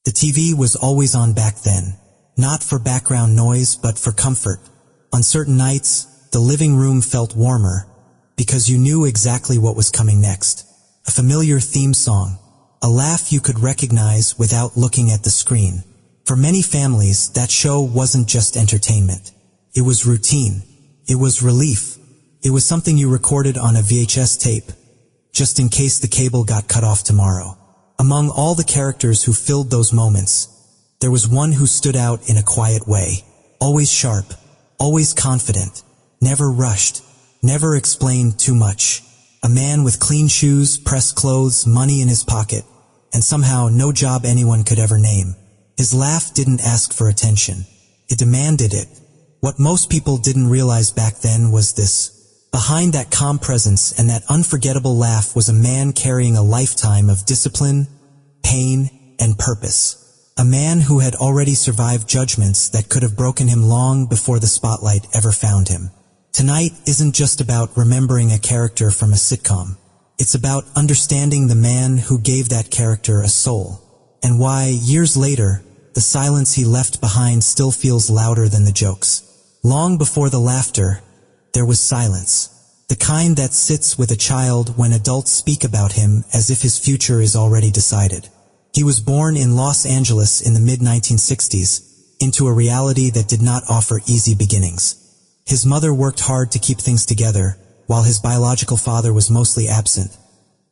The TV was always on back then, not for background noise but for comfort. On certain nights, the living room felt warmer, because you knew exactly what was coming next. A familiar theme song, a laugh you could recognize without looking at the screen. For many families, that show wasn't just entertainment. It was routine. It was relief. It was something you recorded on a VHS tape, just in case the cable got cut off tomorrow. Among all the characters who filled those moments, there was one who stood out in a quiet way. Always sharp, always confident, never rushed, never explained too much. A man with clean shoes, pressed clothes, money in his pocket, and somehow no job anyone could ever name. His laugh didn't ask for attention. It demanded it. What most people didn't realize back then was this. Behind that calm presence and that unforgettable laugh was a man carrying a lifetime of discipline, pain, and purpose. A man who had already survived judgments that could have broken him long before the spotlight ever found him. Tonight isn't just about remembering a character from a sitcom. It's about understanding the man who gave that character a soul, and why, years later, the silence he left behind still feels louder than the jokes. Long before the laughter, there was silence, the kind that sits with a child when adults speak about him as if his future is already decided. He was born in Los Angeles in the mid-1960s, into a reality that did not offer easy beginnings. His mother worked hard to keep things together, while his biological father was mostly absent,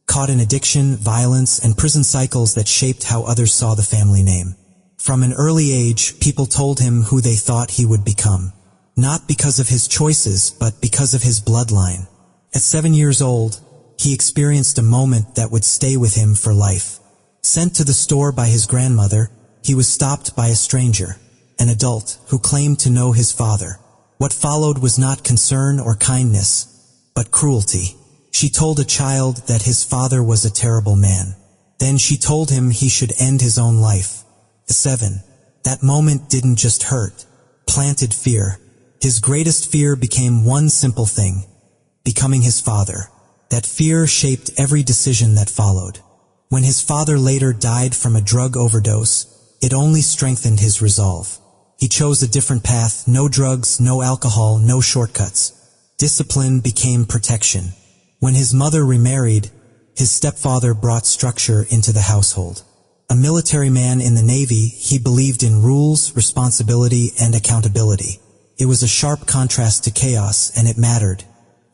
caught in addiction, violence, and prison cycles that shaped how others saw the family name. From an early age, people told him who they thought he would become. Not because of his choices, but because of his bloodline. At 7 years old, he experienced a moment that would stay with him for life. Sent to the store by his grandmother, he was stopped by a stranger, an adult who claimed to know his father. What followed was not concern or kindness, but cruelty. She told a child that his father was a terrible man. Then she told him he should end his own life. At 7, that moment didn't just hurt, planted fear. His greatest fear became one simple thing, becoming his father. That fear shaped every decision that followed. When his father later died from a drug overdose, it only strengthened his resolve. He chose a different path, no drugs, no alcohol, no shortcuts. Discipline became protection. When his mother remarried, his stepfather brought structure into the household. A military man in the Navy, he believed in rules, responsibility, and accountability. It was a sharp contrast to chaos, and it mattered.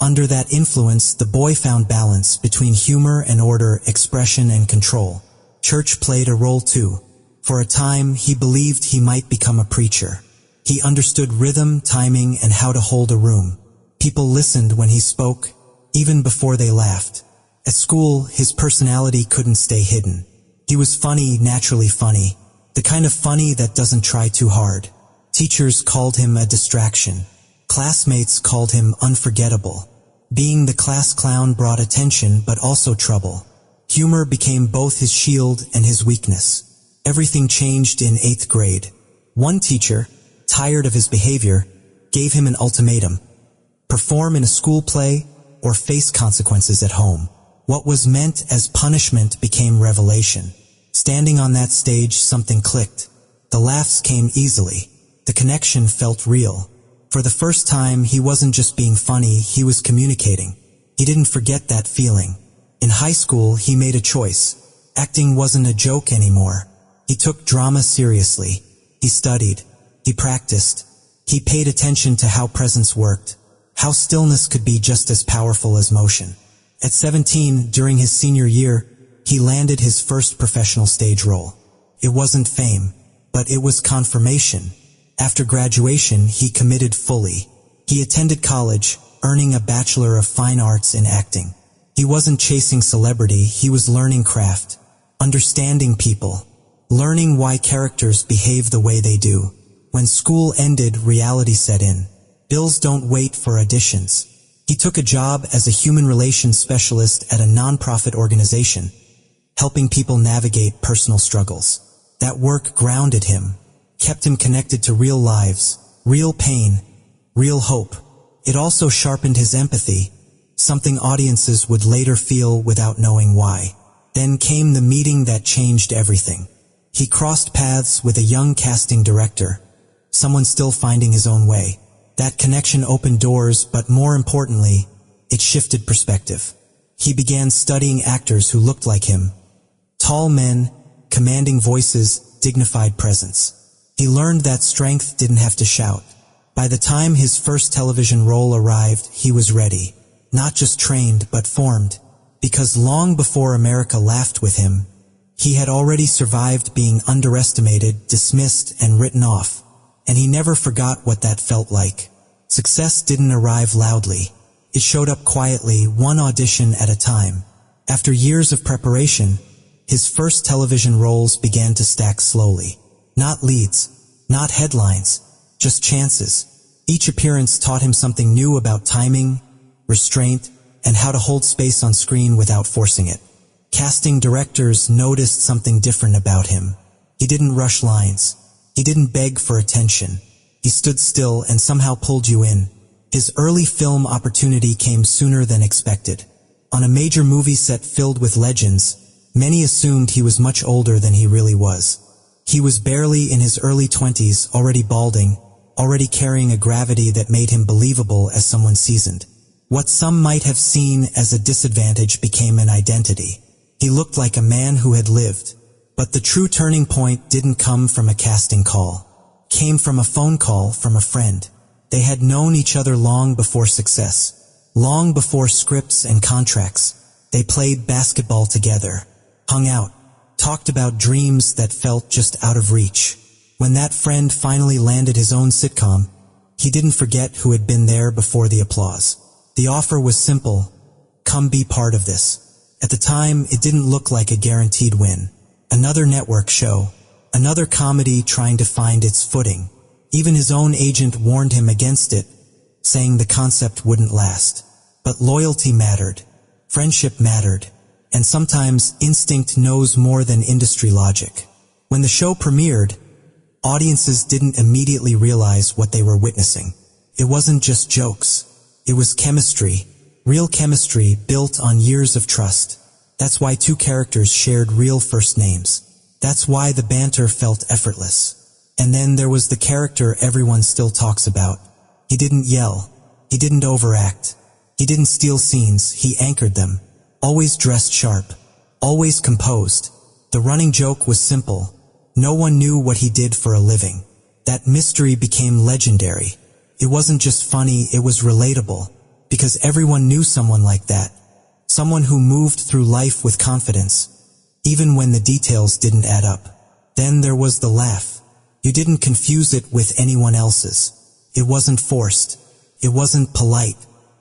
Under that influence, the boy found balance between humor and order, expression and control. Church played a role too. For a time, he believed he might become a preacher. He understood rhythm, timing, and how to hold a room. People listened when he spoke, even before they laughed. At school, his personality couldn't stay hidden. He was funny, naturally funny. The kind of funny that doesn't try too hard. Teachers called him a distraction. Classmates called him unforgettable. Being the class clown brought attention but also trouble. Humor became both his shield and his weakness. Everything changed in 8th grade. One teacher, tired of his behavior, gave him an ultimatum: perform in a school play or face consequences at home. What was meant as punishment became revelation. Standing on that stage, something clicked. The laughs came easily. The connection felt real. For the first time, he wasn't just being funny, he was communicating. He didn't forget that feeling. In high school, he made a choice. Acting wasn't a joke anymore. He took drama seriously. He studied. He practiced. He paid attention to how presence worked, how stillness could be just as powerful as motion. At 17, during his senior year, he landed his first professional stage role. It wasn't fame, but it was confirmation. After graduation, he committed fully. He attended college, earning a Bachelor of Fine Arts in acting. He wasn't chasing celebrity, he was learning craft, understanding people, learning why characters behave the way they do. When school ended, reality set in. Bills don't wait for auditions. He took a job as a human relations specialist at a nonprofit organization, helping people navigate personal struggles. That work grounded him, kept him connected to real lives, real pain, real hope. It also sharpened his empathy, something audiences would later feel without knowing why. Then came the meeting that changed everything. He crossed paths with a young casting director, someone still finding his own way. That connection opened doors, but more importantly, it shifted perspective. He began studying actors who looked like him. Tall men, commanding voices, dignified presence. He learned that strength didn't have to shout. By the time his first television role arrived, he was ready. Not just trained, but formed. Because long before America laughed with him, he had already survived being underestimated, dismissed, and written off. And he never forgot what that felt like. Success didn't arrive loudly. It showed up quietly, one audition at a time. After years of preparation, his first television roles began to stack slowly. Not leads, not headlines, just chances. Each appearance taught him something new about timing, restraint, and how to hold space on screen without forcing it. Casting directors noticed something different about him. He didn't rush lines. He didn't beg for attention. He stood still and somehow pulled you in. His early film opportunity came sooner than expected. On a major movie set filled with legends, many assumed he was much older than he really was. He was barely in his early 20s, already balding, already carrying a gravity that made him believable as someone seasoned. What some might have seen as a disadvantage became an identity. He looked like a man who had lived. But the true turning point didn't come from a casting call. It came from a phone call from a friend. They had known each other long before success, long before scripts and contracts. They played basketball together, hung out, talked about dreams that felt just out of reach. When that friend finally landed his own sitcom, he didn't forget who had been there before the applause. The offer was simple: come be part of this. At the time, it didn't look like a guaranteed win. Another network show, another comedy trying to find its footing. Even his own agent warned him against it, saying the concept wouldn't last. But loyalty mattered, friendship mattered, and sometimes instinct knows more than industry logic. When the show premiered, audiences didn't immediately realize what they were witnessing. It wasn't just jokes. It was chemistry, real chemistry built on years of trust. That's why two characters shared real first names. That's why the banter felt effortless. And then there was the character everyone still talks about. He didn't yell. He didn't overact. He didn't steal scenes. He anchored them. Always dressed sharp. Always composed. The running joke was simple. No one knew what he did for a living. That mystery became legendary. It wasn't just funny, it was relatable. Because everyone knew someone like that. Someone who moved through life with confidence, even when the details didn't add up. Then there was the laugh. You didn't confuse it with anyone else's. It wasn't forced. It wasn't polite.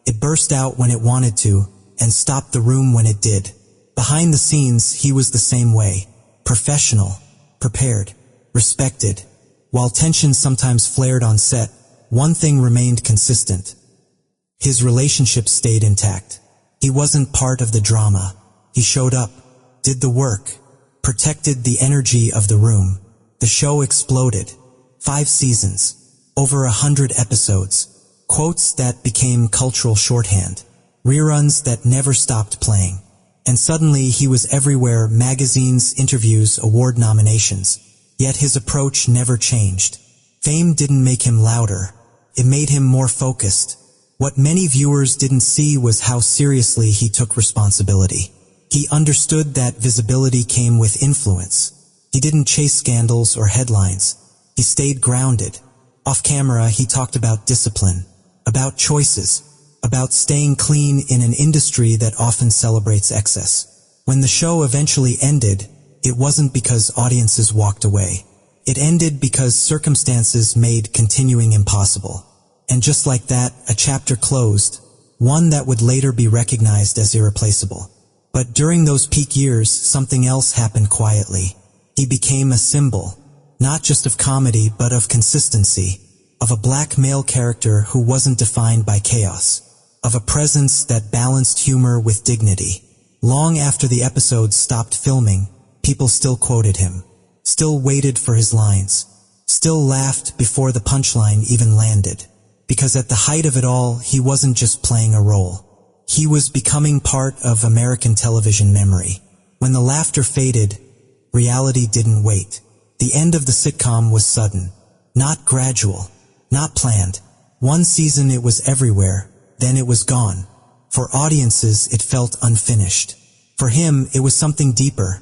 It burst out when it wanted to, and stopped the room when it did. Behind the scenes, he was the same way. Professional, prepared, respected. While tension sometimes flared on set, one thing remained consistent. His relationship stayed intact. He wasn't part of the drama. He showed up, did the work, protected the energy of the room. The show exploded. 5 seasons, over 100 episodes, quotes that became cultural shorthand, reruns that never stopped playing. And suddenly he was everywhere: magazines, interviews, award nominations. Yet his approach never changed. Fame didn't make him louder. It made him more focused. What many viewers didn't see was how seriously he took responsibility. He understood that visibility came with influence. He didn't chase scandals or headlines. He stayed grounded. Off camera, he talked about discipline, about choices, about staying clean in an industry that often celebrates excess. When the show eventually ended, it wasn't because audiences walked away. It ended because circumstances made continuing impossible. And just like that, a chapter closed, one that would later be recognized as irreplaceable. But during those peak years, something else happened quietly. He became a symbol, not just of comedy, but of consistency, of a black male character who wasn't defined by chaos, of a presence that balanced humor with dignity. Long after the episodes stopped filming, people still quoted him, still waited for his lines, still laughed before the punchline even landed. Because at the height of it all, he wasn't just playing a role. He was becoming part of American television memory. When the laughter faded, reality didn't wait. The end of the sitcom was sudden, not gradual, not planned. One season it was everywhere, then it was gone. For audiences, it felt unfinished. For him, it was something deeper,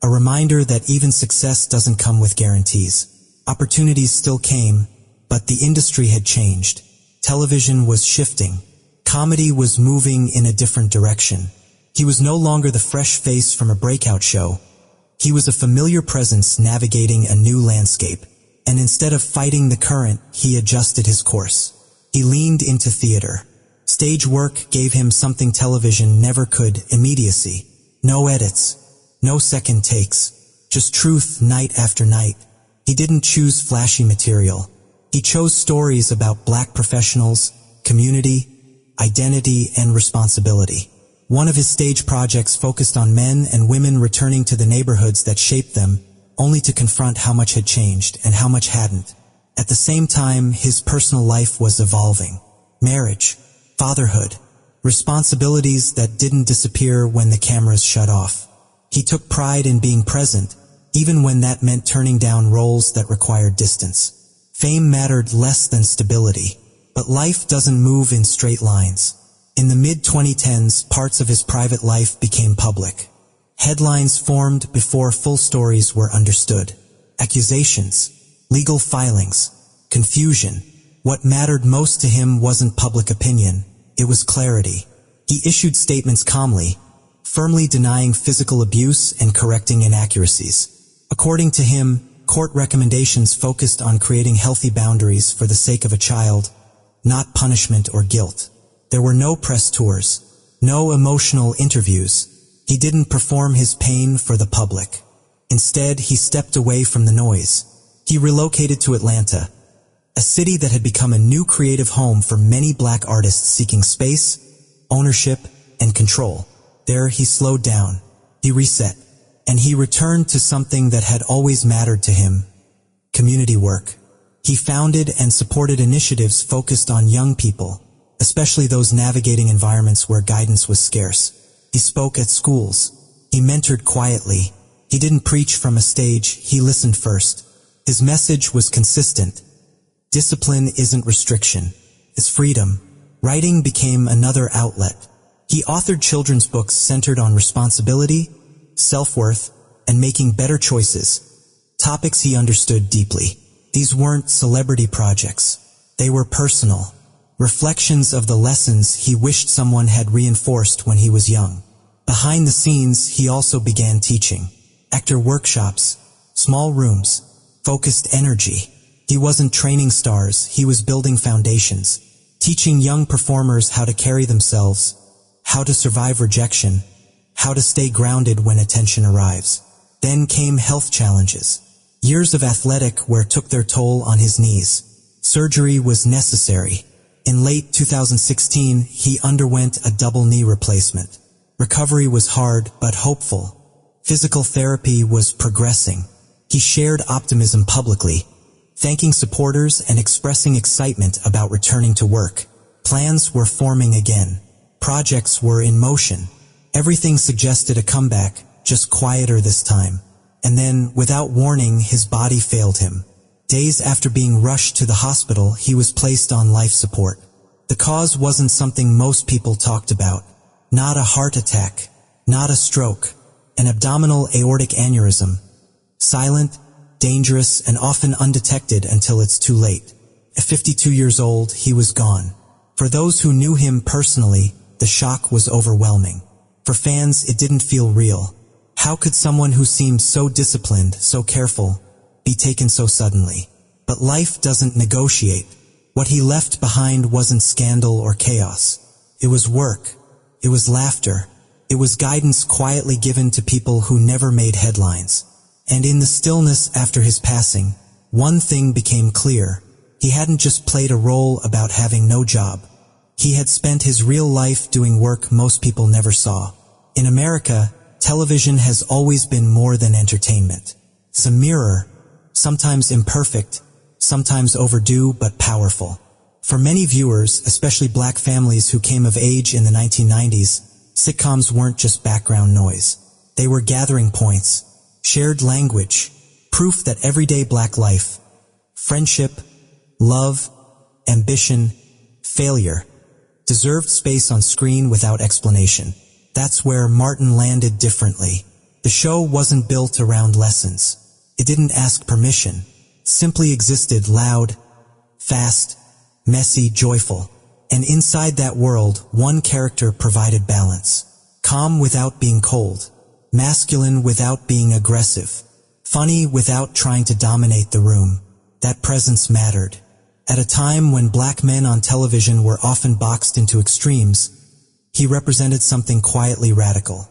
a reminder that even success doesn't come with guarantees. Opportunities still came, but the industry had changed. Television was shifting. Comedy was moving in a different direction. He was no longer the fresh face from a breakout show. He was a familiar presence navigating a new landscape. And instead of fighting the current, he adjusted his course. He leaned into theater. Stage work gave him something television never could: immediacy. No edits, no second takes, just truth night after night. He didn't choose flashy material. He chose stories about Black professionals, community, identity, and responsibility. One of his stage projects focused on men and women returning to the neighborhoods that shaped them, only to confront how much had changed and how much hadn't. At the same time, his personal life was evolving. Marriage, fatherhood, responsibilities that didn't disappear when the cameras shut off. He took pride in being present, even when that meant turning down roles that required distance. Fame mattered less than stability, but life doesn't move in straight lines. In the mid-2010s, parts of his private life became public. Headlines formed before full stories were understood. Accusations, legal filings, confusion. What mattered most to him wasn't public opinion, it was clarity. He issued statements calmly, firmly denying physical abuse and correcting inaccuracies. According to him, court recommendations focused on creating healthy boundaries for the sake of a child, not punishment or guilt. There were no press tours, no emotional interviews. He didn't perform his pain for the public. Instead, he stepped away from the noise. He relocated to Atlanta, a city that had become a new creative home for many Black artists seeking space, ownership, and control. There he slowed down, he reset, and he returned to something that had always mattered to him: community work. He founded and supported initiatives focused on young people, especially those navigating environments where guidance was scarce. He spoke at schools. He mentored quietly. He didn't preach from a stage, he listened first. His message was consistent. Discipline isn't restriction, it's freedom. Writing became another outlet. He authored children's books centered on responsibility, self-worth, and making better choices, topics he understood deeply. These weren't celebrity projects. They were personal, reflections of the lessons he wished someone had reinforced when he was young. Behind the scenes, he also began teaching. Actor workshops, small rooms, focused energy. He wasn't training stars, he was building foundations, teaching young performers how to carry themselves, how to survive rejection, how to stay grounded when attention arrives. Then came health challenges. Years of athletic wear took their toll on his knees. Surgery was necessary. In late 2016, he underwent a double knee replacement. Recovery was hard but hopeful. Physical therapy was progressing. He shared optimism publicly, thanking supporters and expressing excitement about returning to work. Plans were forming again. Projects were in motion. Everything suggested a comeback, just quieter this time. And then, without warning, his body failed him. Days after being rushed to the hospital, he was placed on life support. The cause wasn't something most people talked about. Not a heart attack, not a stroke, an abdominal aortic aneurysm. Silent, dangerous, and often undetected until it's too late. At 52 years old, he was gone. For those who knew him personally, the shock was overwhelming. For fans, it didn't feel real. How could someone who seemed so disciplined, so careful, be taken so suddenly? But life doesn't negotiate. What he left behind wasn't scandal or chaos. It was work. It was laughter. It was guidance quietly given to people who never made headlines. And in the stillness after his passing, one thing became clear. He hadn't just played a role about having no job. He had spent his real life doing work most people never saw. In America, television has always been more than entertainment. It's a mirror, sometimes imperfect, sometimes overdue but powerful. For many viewers, especially Black families who came of age in the 1990s, sitcoms weren't just background noise. They were gathering points, shared language, proof that everyday Black life, friendship, love, ambition, failure, deserved space on screen without explanation. That's where Martin landed differently. The show wasn't built around lessons. It didn't ask permission. Simply existed loud, fast, messy, joyful. And inside that world, one character provided balance. Calm without being cold. Masculine without being aggressive. Funny without trying to dominate the room. That presence mattered. At a time when Black men on television were often boxed into extremes, he represented something quietly radical.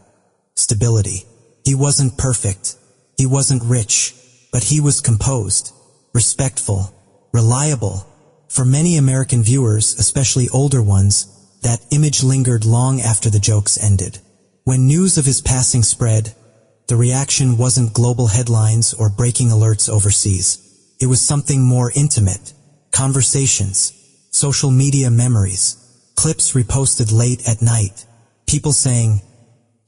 Stability. He wasn't perfect. He wasn't rich. But he was composed, respectful, reliable. For many American viewers, especially older ones, that image lingered long after the jokes ended. When news of his passing spread, the reaction wasn't global headlines or breaking alerts overseas. It was something more intimate. Conversations, social media memories, clips reposted late at night, people saying,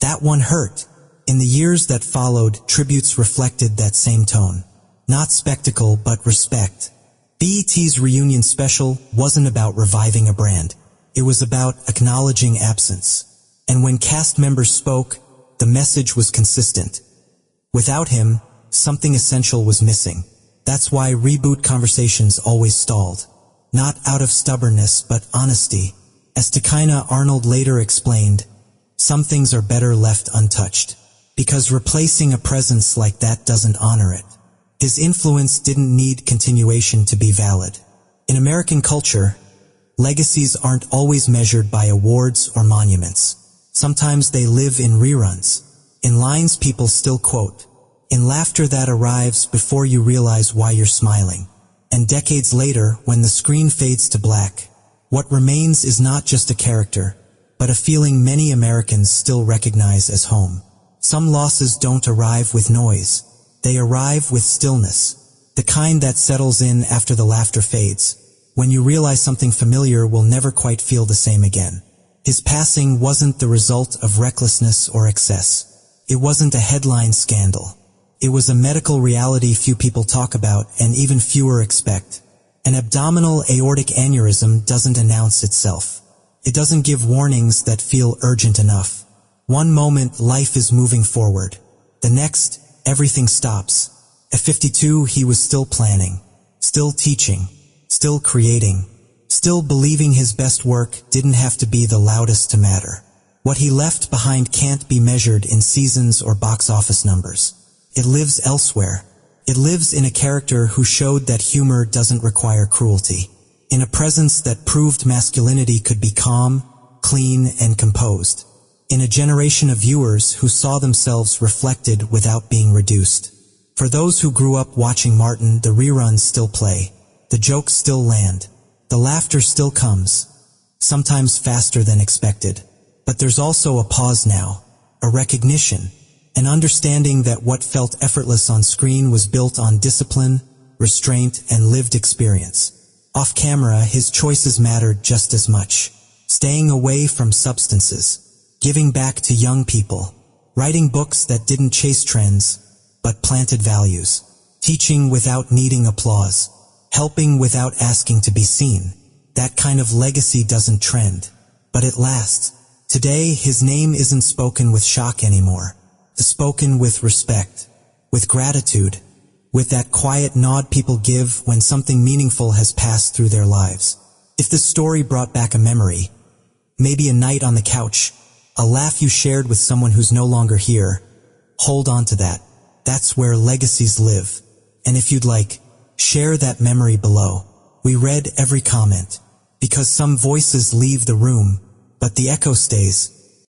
"That one hurt." In the years that followed, tributes reflected that same tone. Not spectacle, but respect. BET's reunion special wasn't about reviving a brand. It was about acknowledging absence. And when cast members spoke, the message was consistent. Without him, something essential was missing. That's why reboot conversations always stalled. Not out of stubbornness, but honesty. As Takaina Arnold later explained, some things are better left untouched. Because replacing a presence like that doesn't honor it. His influence didn't need continuation to be valid. In American culture, legacies aren't always measured by awards or monuments. Sometimes they live in reruns, in lines people still quote, in laughter that arrives before you realize why you're smiling. And decades later, when the screen fades to black, what remains is not just a character, but a feeling many Americans still recognize as home. Some losses don't arrive with noise. They arrive with stillness, the kind that settles in after the laughter fades, when you realize something familiar will never quite feel the same again. His passing wasn't the result of recklessness or excess. It wasn't a headline scandal. It was a medical reality few people talk about and even fewer expect. An abdominal aortic aneurysm doesn't announce itself. It doesn't give warnings that feel urgent enough. One moment, life is moving forward. The next, everything stops. At 52, he was still planning, still teaching, still creating, still believing his best work didn't have to be the loudest to matter. What he left behind can't be measured in seasons or box office numbers. It lives elsewhere. It lives in a character who showed that humor doesn't require cruelty, in a presence that proved masculinity could be calm, clean, and composed. In a generation of viewers who saw themselves reflected without being reduced. For those who grew up watching Martin, the reruns still play. The jokes still land. The laughter still comes. Sometimes faster than expected. But there's also a pause now. A recognition. An understanding that what felt effortless on screen was built on discipline, restraint, and lived experience. Off camera, his choices mattered just as much. Staying away from substances. Giving back to young people, writing books that didn't chase trends, but planted values, teaching without needing applause, helping without asking to be seen. That kind of legacy doesn't trend, but it lasts. Today, his name isn't spoken with shock anymore. It's spoken with respect, with gratitude, with that quiet nod people give when something meaningful has passed through their lives. If this story brought back a memory, maybe a night on the couch, a laugh you shared with someone who's no longer here, hold on to that. That's where legacies live. And if you'd like, share that memory below. We read every comment, because some voices leave the room, but the echo stays.